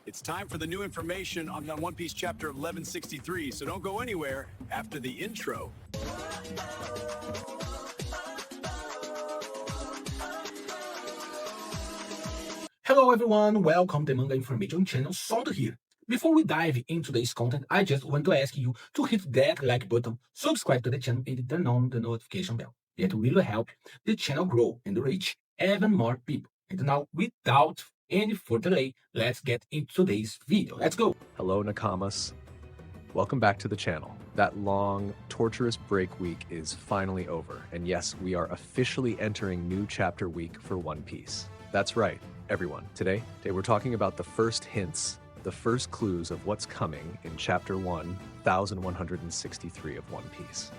It's time for the new information on One Piece chapter 1163, so don't go anywhere after the intro. Hello everyone, welcome to Manga Information Channel, Sondo here. Before we dive into today's content, I just want to ask you to hit that like button, subscribe to the channel and turn on the notification bell. It will help the channel grow and reach even more people. And now, without any further delay, let's get into today's video. Let's go! Hello Nakamas. Welcome back to the channel. That long, torturous break week is finally over, and yes, we are officially entering new chapter week for One Piece. That's right, everyone. Today we're talking about the first hints, the first clues of what's coming in chapter 1163 of One Piece.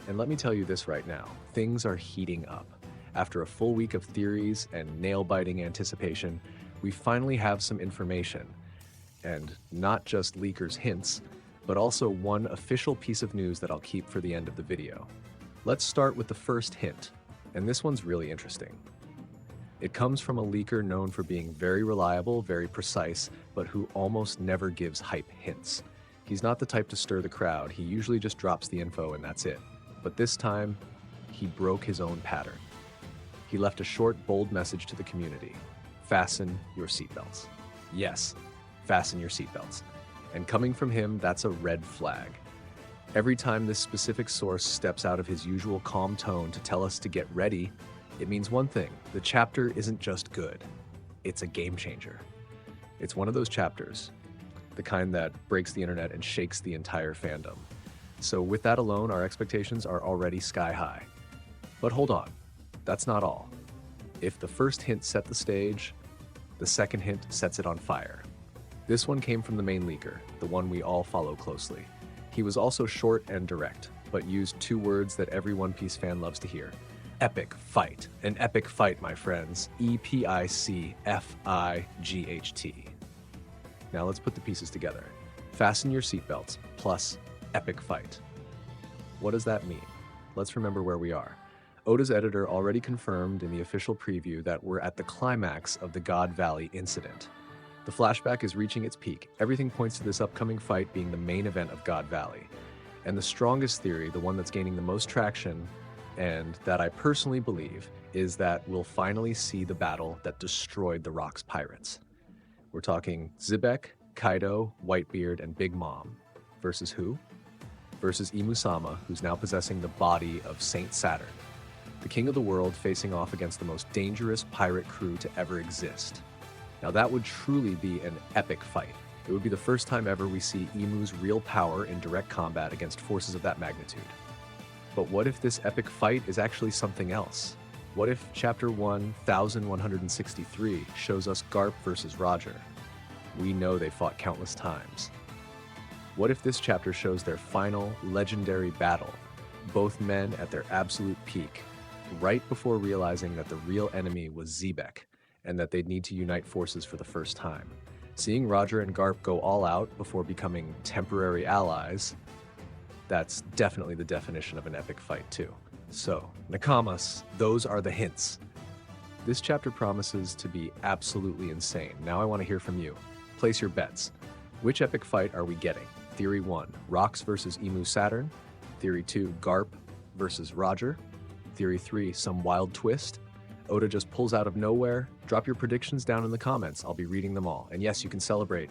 And let me tell you this right now, things are heating up. After a full week of theories and nail-biting anticipation, we finally have some information. And not just leakers' hints, but also one official piece of news that I'll keep for the end of the video. Let's start with the first hint, and this one's really interesting. It comes from a leaker known for being very reliable, very precise, but who almost never gives hype hints. He's not the type to stir the crowd, he usually just drops the info and that's it. But this time, he broke his own pattern. He left a short, bold message to the community. Fasten your seatbelts. Yes, fasten your seatbelts. And coming from him, that's a red flag. Every time this specific source steps out of his usual calm tone to tell us to get ready, it means one thing: the chapter isn't just good, it's a game changer. It's one of those chapters, the kind that breaks the internet and shakes the entire fandom. So with that alone, our expectations are already sky high. But hold on, that's not all. If the first hint set the stage, the second hint sets it on fire. This one came from the main leaker, the one we all follow closely. He was also short and direct, but used two words that every One Piece fan loves to hear. Epic fight. An epic fight, my friends. E-P-I-C-F-I-G-H-T. Now let's put the pieces together. Fasten your seatbelts, plus epic fight. What does that mean? Let's remember where we are. Oda's editor already confirmed in the official preview that we're at the climax of the God Valley incident. The flashback is reaching its peak. Everything points to this upcoming fight being the main event of God Valley. And the strongest theory, the one that's gaining the most traction, and that I personally believe, is that we'll finally see the battle that destroyed the Rock's pirates. We're talking Xebec, Kaido, Whitebeard, and Big Mom. Versus who? Versus Imu-sama, who's now possessing the body of Saint Saturn, the king of the world, facing off against the most dangerous pirate crew to ever exist. Now that would truly be an epic fight. It would be the first time ever we see Imu's real power in direct combat against forces of that magnitude. But what if this epic fight is actually something else? What if chapter 1163 shows us Garp versus Roger? We know they fought countless times. What if this chapter shows their final, legendary battle, both men at their absolute peak, right before realizing that the real enemy was Xebec, and that they'd need to unite forces for the first time? Seeing Roger and Garp go all out before becoming temporary allies, that's definitely the definition of an epic fight too. So, Nakamas, those are the hints. This chapter promises to be absolutely insane. Now I want to hear from you. Place your bets. Which epic fight are we getting? Theory 1, Rocks versus Imu Saturn. Theory 2, Garp versus Roger. Theory 3, some wild twist. Oda just pulls out of nowhere. Drop your predictions down in the comments. I'll be reading them all. And yes, you can celebrate.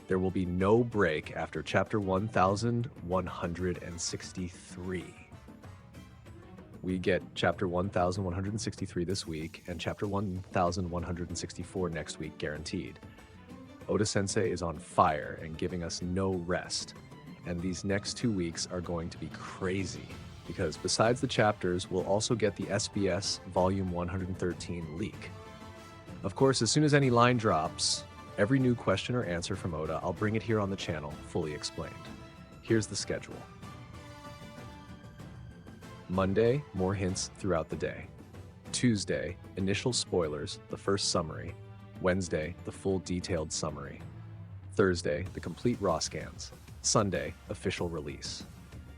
There will be no break after chapter 1163. We get chapter 1163 this week and chapter 1164 next week guaranteed. Oda-sensei is on fire and giving us no rest. And these next 2 weeks are going to be crazy, because besides the chapters, we'll also get the SBS Volume 113 leak. Of course, as soon as any line drops, every new question or answer from Oda, I'll bring it here on the channel, fully explained. Here's the schedule. Monday, more hints throughout the day. Tuesday, initial spoilers, the first summary. Wednesday, the full detailed summary. Thursday, the complete raw scans. Sunday, official release.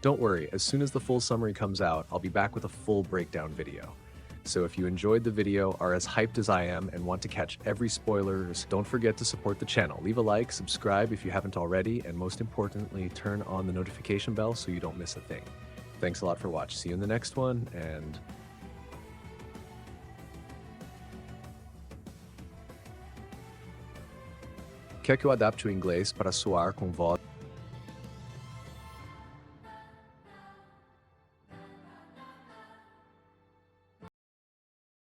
Don't worry, as soon as the full summary comes out, I'll be back with a full breakdown video. So if you enjoyed the video, are as hyped as I am, and want to catch every spoilers, don't forget to support the channel. Leave a like, subscribe if you haven't already, and most importantly, turn on the notification bell so you don't miss a thing. Thanks a lot for watching. See you in the next one, and quer que eu adapte o inglês para soar com voz